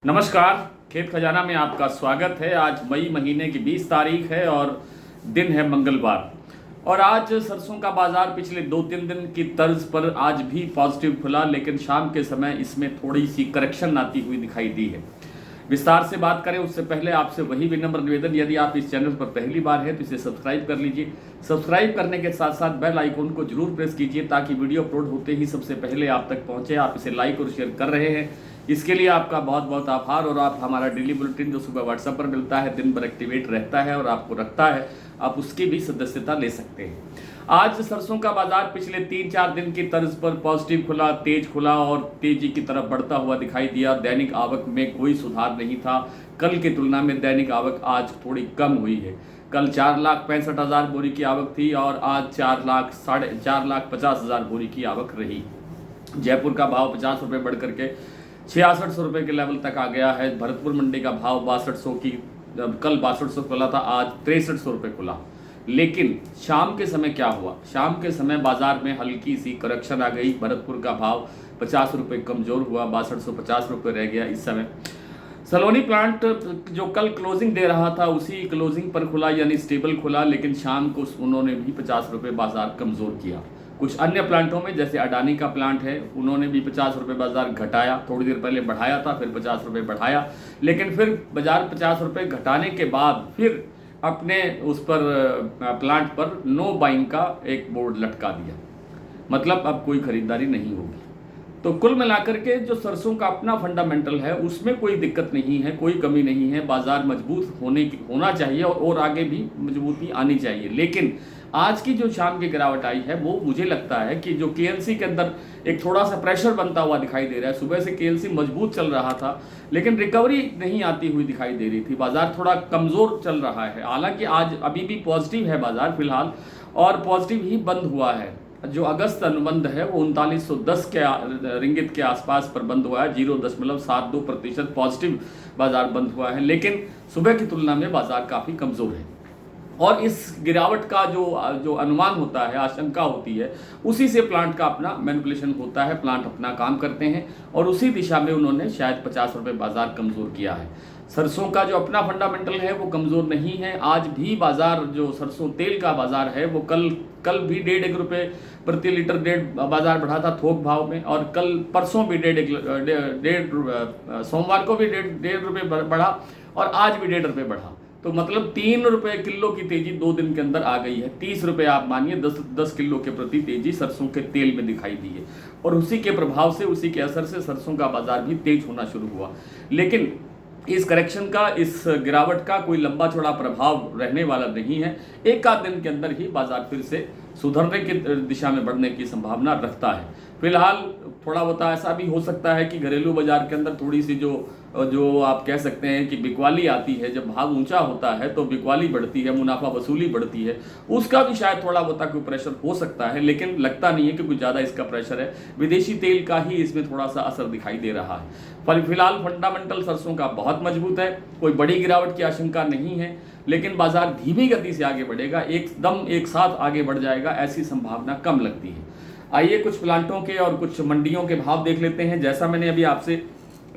नमस्कार। खेत खजाना में आपका स्वागत है। आज मई महीने की 20 तारीख है और दिन है मंगलवार। और आज सरसों का बाजार पिछले 2-3 दिन की तर्ज पर आज भी पॉजिटिव खुला, लेकिन शाम के समय इसमें थोड़ी सी करेक्शन आती हुई दिखाई दी है। विस्तार से बात करें उससे पहले आपसे वही विनम्र निवेदन, यदि आप इस चैनल पर पहली बार हैं तो इसे सब्सक्राइब कर लीजिए। सब्सक्राइब करने के साथ साथ बेल आइकन को जरूर प्रेस कीजिए ताकि वीडियो अपलोड होते ही सबसे पहले आप तक पहुंचे। आप इसे लाइक और शेयर कर रहे हैं, इसके लिए आपका बहुत बहुत आभार। और आप हमारा डेली बुलेटिन जो सुबह व्हाट्सएप पर मिलता है, दिन भर एक्टिवेट रहता है और आपको रखता है, आप उसकी भी सदस्यता ले सकते हैं। आज सरसों का बाजार पिछले 3-4 दिन की तर्ज पर पॉजिटिव खुला, तेज खुला और तेजी की तरफ बढ़ता हुआ दिखाई दिया। दैनिक आवक में कोई सुधार नहीं था। कल की तुलना में दैनिक आवक आज थोड़ी कम हुई है। कल 4,65,000 बोरी की आवक थी और आज 4,50,000 बोरी की आवक रही। जयपुर का भाव 50 रुपये बढ़ करके 6600 रुपये के लेवल तक आ गया है। भरतपुर मंडी का भाव 6200 की कल 6200 खुला था, आज 6300 रुपये खुला। लेकिन शाम के समय क्या हुआ? शाम के समय बाजार में हल्की सी करेक्शन आ गई। भरतपुर का भाव 50 रुपये कमजोर हुआ, 6250 रुपये रह गया इस समय। सलोनी प्लांट जो कल क्लोजिंग दे रहा था उसी क्लोजिंग पर खुला, यानी स्टेबल खुला, लेकिन शाम को उन्होंने भी 50 रुपये बाजार कमजोर किया। कुछ अन्य प्लांटों में जैसे अडानी का प्लांट है, उन्होंने भी 50 रुपये बाजार घटाया। थोड़ी देर पहले बढ़ाया था, फिर 50 रुपये बढ़ाया, लेकिन फिर बाजार 50 रुपये घटाने के बाद फिर अपने उस पर प्लांट पर नो बाइंग का एक बोर्ड लटका दिया। मतलब अब कोई खरीदारी नहीं होगी। तो कुल मिलाकर के जो सरसों का अपना फंडामेंटल है उसमें कोई दिक्कत नहीं है, कोई कमी नहीं है। बाजार मजबूत होना चाहिए और आगे भी मजबूती आनी चाहिए। लेकिन आज की जो शाम की गिरावट आई है वो मुझे लगता है कि जो केएलसी के अंदर एक थोड़ा सा प्रेशर बनता हुआ दिखाई दे रहा है। सुबह से केएलसी मजबूत चल रहा था, लेकिन रिकवरी नहीं आती हुई दिखाई दे रही थी। बाजार थोड़ा कमजोर चल रहा है। हालांकि आज अभी भी पॉजिटिव है बाजार फिलहाल, और पॉजिटिव ही बंद हुआ है। जो अगस्त अनुबंध है वो 3910 के रिंगित के आसपास पर बंद हुआ है। 0.72% पॉजिटिव बाजार बंद हुआ है, लेकिन सुबह की तुलना में बाजार काफी कमजोर है। और इस गिरावट का जो अनुमान होता है, आशंका होती है, उसी से प्लांट का अपना मैनिपुलेशन होता है। प्लांट अपना काम करते हैं और उसी दिशा में उन्होंने शायद 50 रुपये बाजार कमजोर किया है। सरसों का जो अपना फंडामेंटल है वो कमजोर नहीं है। आज भी बाजार जो सरसों तेल का बाजार है वो कल भी 1.5 रुपये प्रति लीटर बाजार बढ़ा था थोक भाव में, और कल परसों भी सोमवार को भी 1.5 रुपये बढ़ा और आज भी 1.5 रुपये बढ़ा। तो मतलब 3 रुपये किलो की तेजी 2 दिन के अंदर आ गई है। 30 रुपये आप मानिए 10 किलो के प्रति तेजी सरसों के तेल में दिखाई दी है। और उसी के प्रभाव से, उसी के असर से सरसों का बाजार भी तेज होना शुरू हुआ। लेकिन इस करेक्शन का, इस गिरावट का कोई लंबा चौड़ा प्रभाव रहने वाला नहीं है। एक आध दिन के अंदर ही बाजार फिर से सुधरने की दिशा में बढ़ने की संभावना रखता है। फिलहाल थोड़ा बहुत ऐसा भी हो सकता है कि घरेलू बाजार के अंदर थोड़ी सी जो आप कह सकते हैं कि बिकवाली आती है। जब भाव ऊंचा होता है तो बिकवाली बढ़ती है, मुनाफा वसूली बढ़ती है, उसका भी शायद थोड़ा बहुत कोई प्रेशर हो सकता है, लेकिन लगता नहीं है कि कुछ ज़्यादा इसका प्रेशर है। विदेशी तेल का ही इसमें थोड़ा सा असर दिखाई दे रहा है। फिलहाल फंडामेंटल सरसों का बहुत मजबूत है, कोई बड़ी गिरावट की आशंका नहीं है, लेकिन बाजार धीमी गति से आगे बढ़ेगा, एकदम एक साथ आगे बढ़ जाएगा ऐसी संभावना कम लगती है। आइए कुछ प्लांटों के और कुछ मंडियों के भाव देख लेते हैं। जैसा मैंने अभी आपसे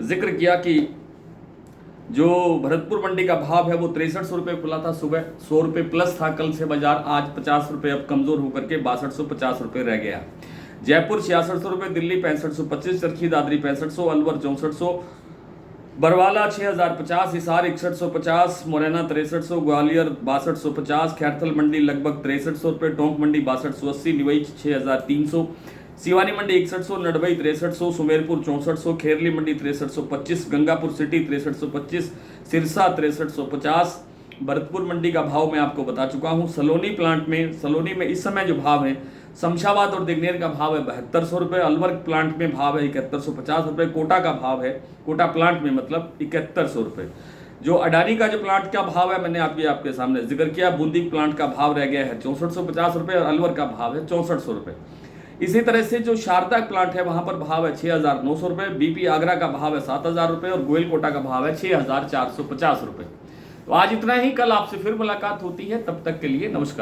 जिक्र किया कि जो भरतपुर मंडी का भाव है वो 6300 रुपये खुला था सुबह, 100 रुपये प्लस था कल से बाजार। आज 50 रुपये अब कमजोर होकर के 6250 रुपये रह गया। जयपुर 6600 रुपये, दिल्ली 6525, चरखी दादरी 6500, अलवर 6400, बरवाला 6050, हिसार 6150, मुरैना 6300, ग्वालियर 6250, खैरथल मंडी लगभग 6300 रुपये, टोंक मंडी 6280, निवई 6300, सिवानी मंडी 6100, नडबई 6300, सुमेरपुर 6400, खेरली मंडी 6325, गंगापुर सिटी 6325, सिरसा 6350। भरतपुर मंडी का भाव मैं आपको बता चुका हूं। सलोनी में इस समय जो भाव है, शमशाबाद और दिग्नेर का भाव है 7200 रुपये, अलवर प्लांट में भाव है 7150 रुपये, कोटा का भाव है, कोटा प्लांट में मतलब 7100 रुपये। जो अडानी का जो प्लांट का भाव है मैंने आपके सामने जिक्र किया। बूंदी प्लांट का भाव रह गया है 6450 रुपये और अलवर का भाव है 6400 रुपये। इसी तरह से जो शारदा प्लांट है वहां पर भाव है 6900 रुपये, बीपी आगरा का भाव है 7000 रुपये और गोयल कोटा का भाव है 6450 रुपये। तो आज इतना ही, कल आपसे फिर मुलाकात होती है, तब तक के लिए नमस्कार।